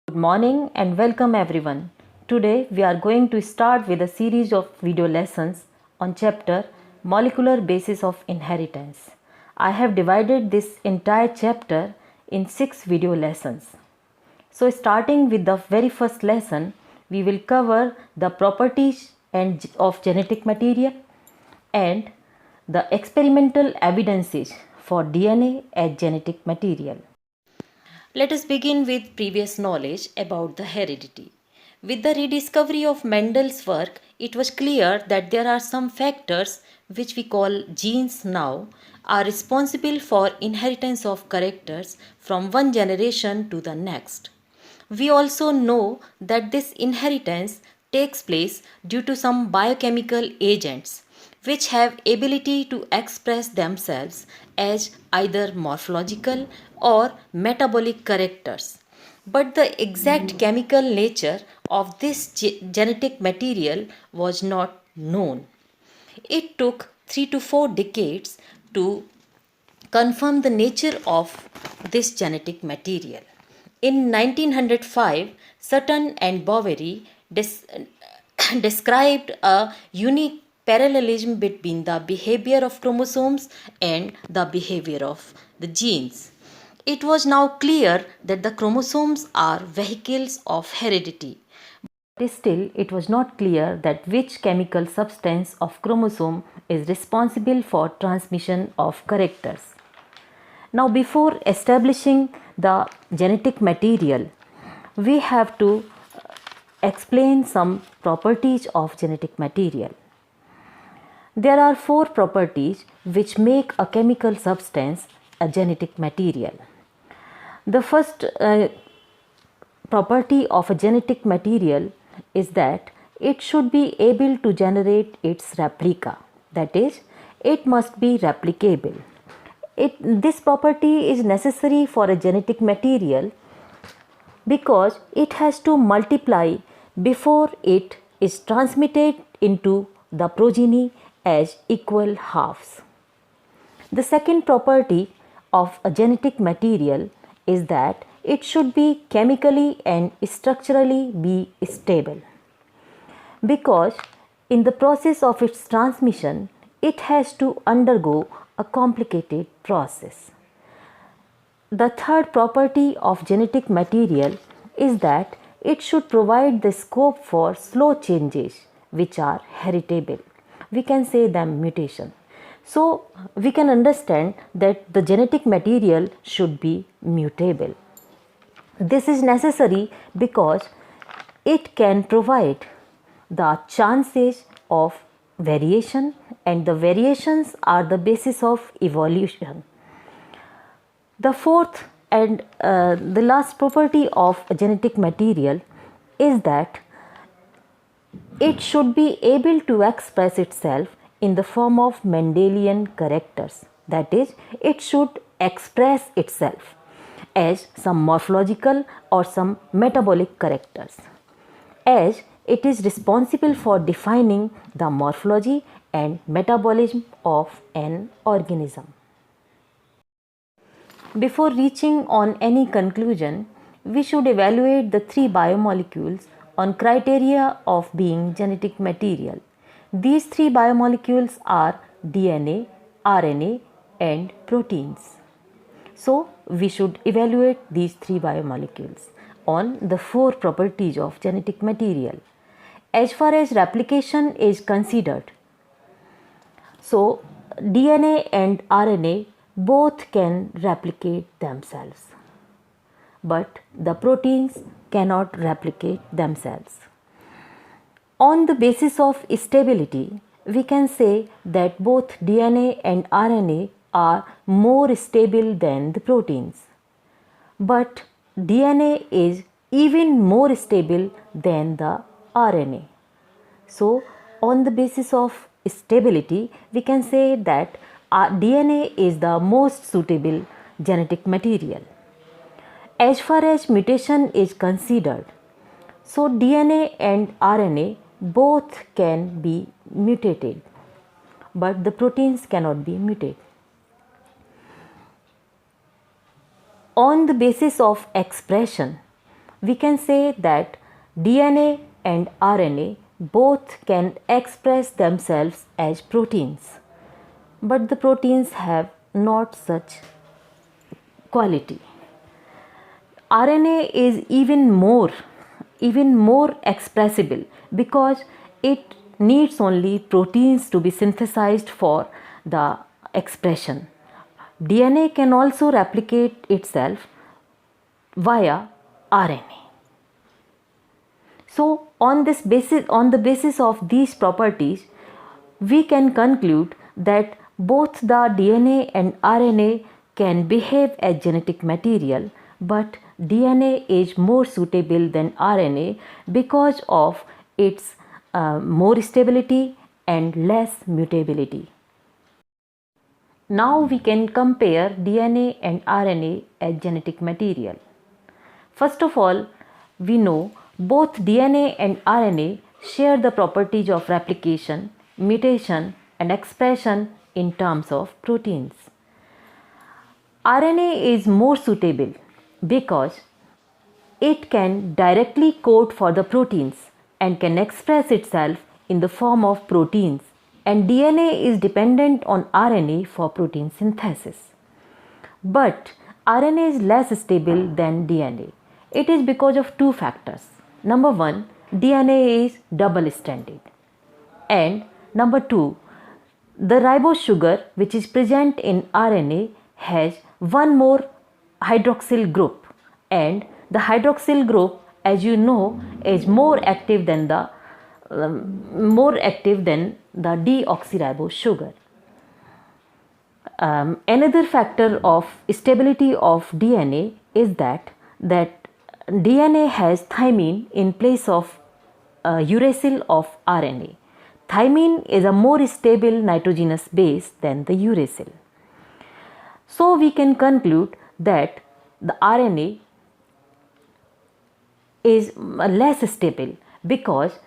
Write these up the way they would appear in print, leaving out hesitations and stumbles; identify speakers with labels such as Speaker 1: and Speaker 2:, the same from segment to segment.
Speaker 1: Good morning and welcome everyone. Today we are going to start with a series of video lessons on chapter Molecular Basis of Inheritance. I have divided this entire chapter in 6 video lessons. So starting with the very first lesson, we will cover the properties of genetic material and the experimental evidences for DNA as genetic material. Let us begin with previous knowledge about the heredity. With the rediscovery of Mendel's work, it was clear that there are some factors which we call genes now are responsible for inheritance of characters from one generation to the next. We also know that this inheritance takes place due to some biochemical agents which have ability to express themselves as either morphological or metabolic characters. But the exact chemical nature of this genetic material was not known. It took 3 to 4 decades to confirm the nature of this genetic material. In 1905, Sutton and Boveri described a unique parallelism between the behavior of chromosomes and the behavior of the genes. It was now clear that the chromosomes are vehicles of heredity. But still, it was not clear that which chemical substance of chromosome is responsible for transmission of characters. Now, before establishing the genetic material, we have to explain some properties of genetic material. There are 4 properties which make a chemical substance a genetic material. The first property of a genetic material is that it should be able to generate its replica. That is, it must be replicable. This property is necessary for a genetic material because it has to multiply before it is transmitted into the progeny as equal halves. The second property of a genetic material is that it should be chemically and structurally be stable, because in the process of its transmission it has to undergo a complicated process. The third property of genetic material is that it should provide the scope for slow changes which are heritable. We can say them mutation. So we can understand that the genetic material should be mutable. This is necessary because it can provide the chances of variation, and the variations are the basis of evolution. The fourth and the last property of a genetic material is that it should be able to express itself in the form of Mendelian characters. That is, it should express itself as some morphological or some metabolic characters, as it is responsible for defining the morphology and metabolism of an organism. Before reaching on any conclusion, we should evaluate the 3 biomolecules on criteria of being genetic material. These 3 biomolecules are DNA, RNA and proteins. So, we should evaluate these 3 biomolecules on the 4 properties of genetic material. As far as replication is considered, so DNA and RNA both can replicate themselves, but the proteins cannot replicate themselves. On the basis of stability, we can say that both DNA and RNA are more stable than the proteins, but DNA is even more stable than the RNA. So, on the basis of stability, we can say that DNA is the most suitable genetic material. As far as mutation is considered, so DNA and RNA both can be mutated, but the proteins cannot be mutated. On the basis of expression, we can say that DNA and RNA both can express themselves as proteins, but the proteins have not such quality. RNA is even more expressible because it needs only proteins to be synthesized for the expression. DNA can also replicate itself via RNA. So on the basis of these properties, we can conclude that both the DNA and RNA can behave as genetic material, but DNA is more suitable than RNA because of its more stability and less mutability. Now we can compare DNA and RNA as genetic material. First of all, we know both DNA and RNA share the properties of replication, mutation, and expression in terms of proteins. RNA is more suitable because it can directly code for the proteins and can express itself in the form of proteins, and DNA is dependent on RNA for protein synthesis. But RNA is less stable than DNA. It is because of two factors. Number one, DNA is double stranded, and number two, the ribose sugar which is present in RNA has one more hydroxyl group, and the hydroxyl group, as you know, is more active than the deoxyribose sugar. Another factor of stability of DNA is that DNA has thymine in place of uracil of RNA. Thymine is a more stable nitrogenous base than the uracil. So we can conclude that the RNA is less stable because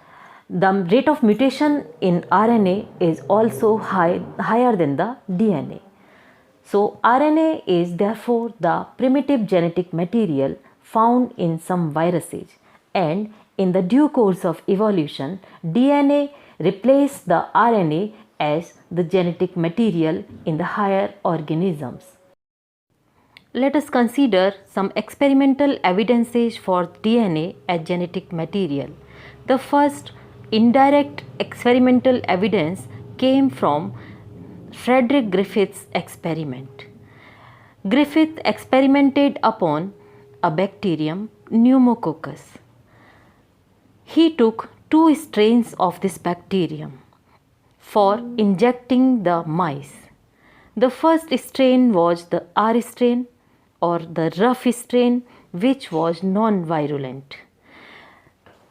Speaker 1: the rate of mutation in RNA is also higher than the DNA. So RNA is therefore the primitive genetic material found in some viruses, and in the due course of evolution, DNA replaced the RNA as the genetic material in the higher organisms. Let us consider some experimental evidences for DNA as genetic material. The first indirect experimental evidence came from Frederick Griffith's experiment. Griffith experimented upon a bacterium, Pneumococcus. He took 2 strains of this bacterium for injecting the mice. The first strain was the R strain or the rough strain, which was non-virulent.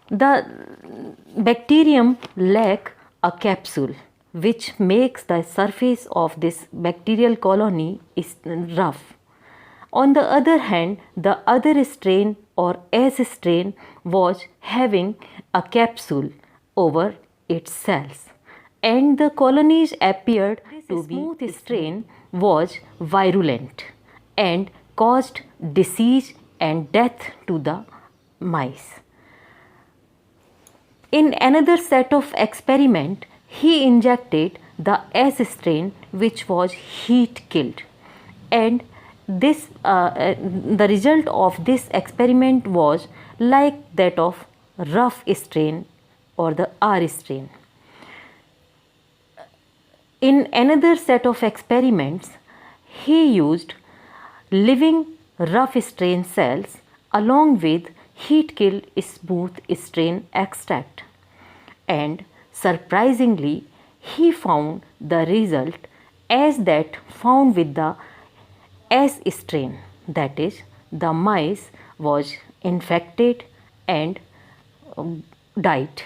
Speaker 1: The bacterium lacked a capsule, which makes the surface of this bacterial colony is rough. On the other hand, the other strain or S strain was having a capsule over its cells, and the colonies appeared to be smooth strain was virulent and caused disease and death to the mice. In another set of experiment, he injected the S strain, which was heat killed, and this the result of this experiment was like that of rough strain or the R strain. In another set of experiments, he used living rough strain cells along with heat killed smooth strain extract, and surprisingly he found the result as that found with the S strain, that is, the mice was infected and died.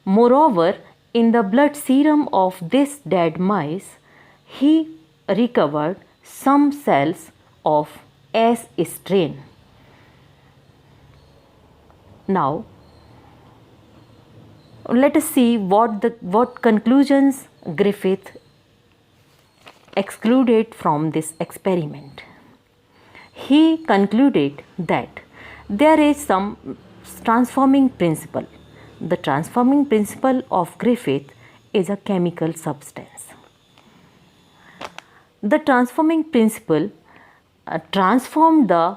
Speaker 1: Moreover, in the blood serum of this dead mice, he recovered some cells of S strain. Now, let us see what conclusions Griffith excluded from this experiment. He concluded that there is some transforming principle. The transforming principle of Griffith is a chemical substance. The transforming principle transformed the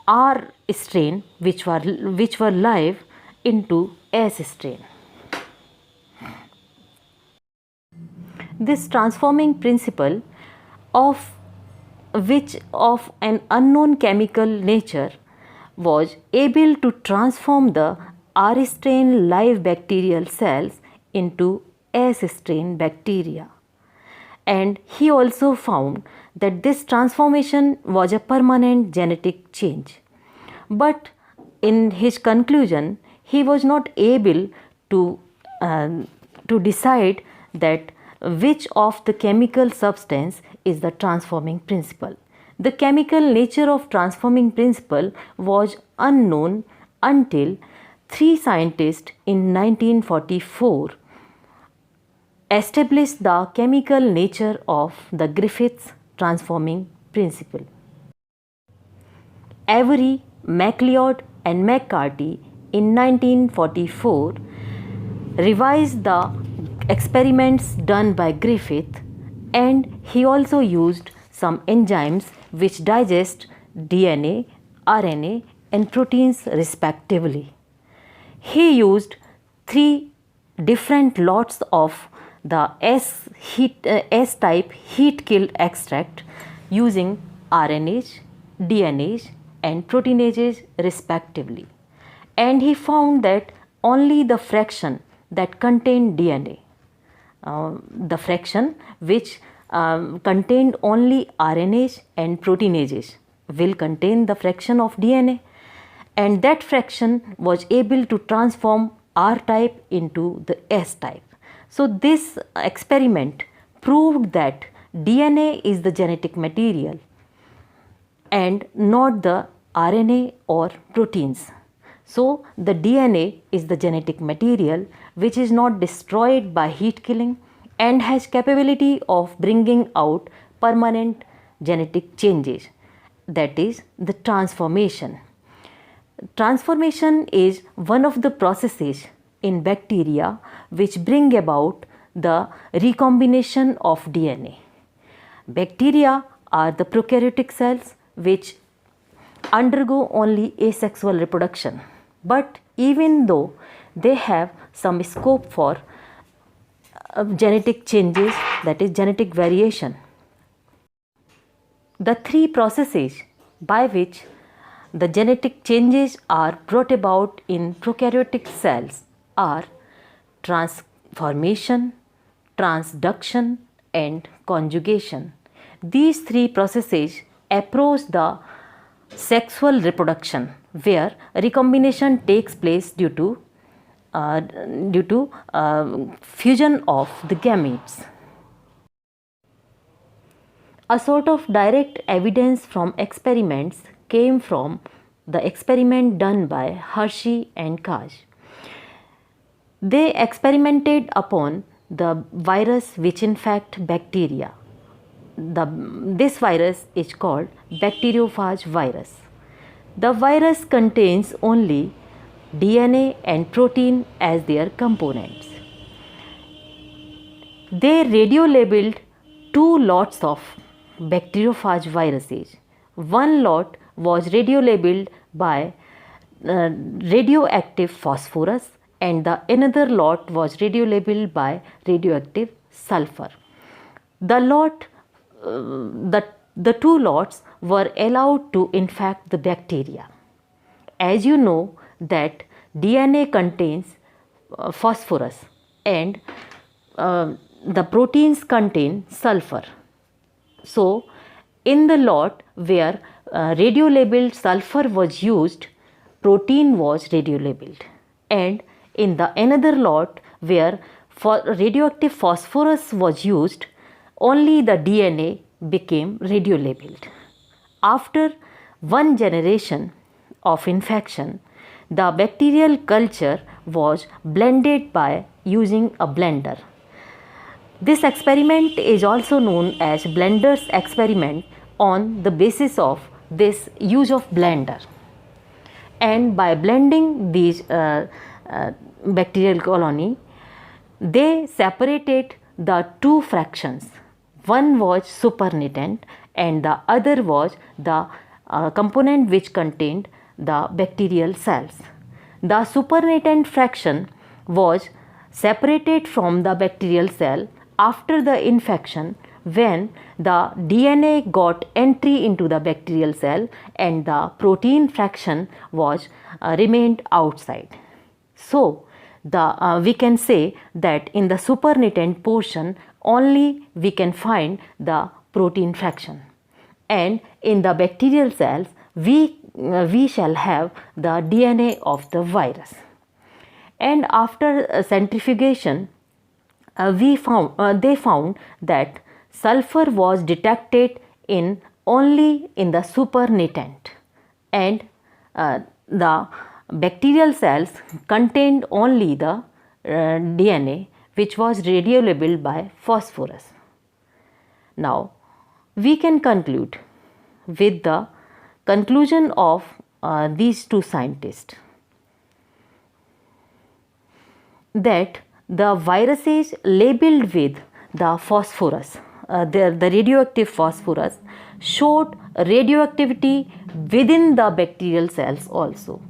Speaker 1: R strain which were live into S strain. This transforming principle of an unknown chemical nature was able to transform the R strain live bacterial cells into S strain bacteria. And he also found that this transformation was a permanent genetic change. But in his conclusion, he was not able to decide that which of the chemical substance is the transforming principle. The chemical nature of transforming principle was unknown until three scientists in 1944 established the chemical nature of the Griffith's transforming principle. Avery, MacLeod and McCarty in 1944 revised the experiments done by Griffith, and he also used some enzymes which digest DNA, RNA and proteins respectively. He used three different lots of the S-type heat-killed extract using RNase, DNase and proteinases respectively. And he found that only the fraction that contained DNA, the fraction which contained only RNase and proteinases will contain the fraction of DNA, and that fraction was able to transform R type into the S type. So this experiment proved that DNA is the genetic material and not the RNA or proteins. So the DNA is the genetic material which is not destroyed by heat killing and has capability of bringing out permanent genetic changes, that is the transformation. Transformation is one of the processes in bacteria which bring about the recombination of DNA. Bacteria are the prokaryotic cells which undergo only asexual reproduction, but even though they have some scope for genetic changes, that is genetic variation. The three processes by which the genetic changes are brought about in prokaryotic cells are transformation, transduction and conjugation. These three processes approach the sexual reproduction where recombination takes place due to fusion of the gametes. A sort of direct evidence from experiments came from the experiment done by Hershey and Kaj. They experimented upon the virus which infects bacteria. This virus is called bacteriophage virus. The virus contains only DNA and protein as their components. They radio-labeled two lots of bacteriophage viruses. One lot was radio-labeled by radioactive phosphorus and the another lot was radio-labeled by radioactive sulfur. The two lots were allowed to infect the bacteria. As you know that DNA contains phosphorus and the proteins contain sulfur. So in the lot where radio-labeled sulfur was used, protein was radio-labeled, and in the another lot where radioactive phosphorus was used, only the DNA became radio-labeled. After one generation of infection, the bacterial culture was blended by using a blender. This experiment is also known as Blender's experiment on the basis of this use of blender. and by blending these bacterial colony, they separated the two fractions. One was supernatant and the other was the component which contained the bacterial cells. The supernatant fraction was separated from the bacterial cell after the infection when the DNA got entry into the bacterial cell and the protein fraction was remained outside. So, we can say that in the supernatant portion only we can find the protein fraction, and in the bacterial cells we shall have the DNA of the virus. And after centrifugation, they found that sulfur was detected only in the supernatant, and the bacterial cells contained only the DNA which was radiolabeled by phosphorus. Now we can conclude with the conclusion of these two scientists that the viruses labeled with the phosphorus, the radioactive phosphorus, showed radioactivity within the bacterial cells also.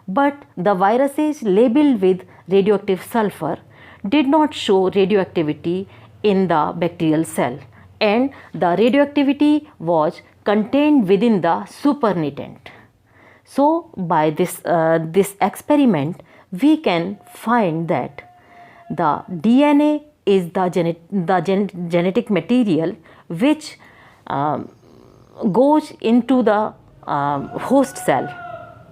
Speaker 1: But the viruses labeled with radioactive sulfur did not show radioactivity in the bacterial cell, and the radioactivity was contained within the supernatant. So, by this experiment, we can find that the DNA is the genetic material which goes into the host cell,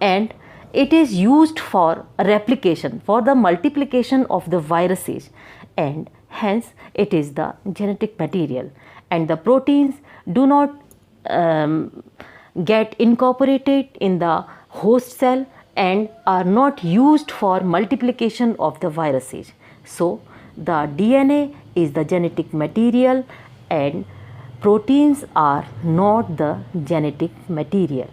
Speaker 1: and it is used for replication, for the multiplication of the viruses, and hence it is the genetic material, and the proteins do not get incorporated in the host cell and are not used for multiplication of the viruses. So, the DNA is the genetic material and proteins are not the genetic material.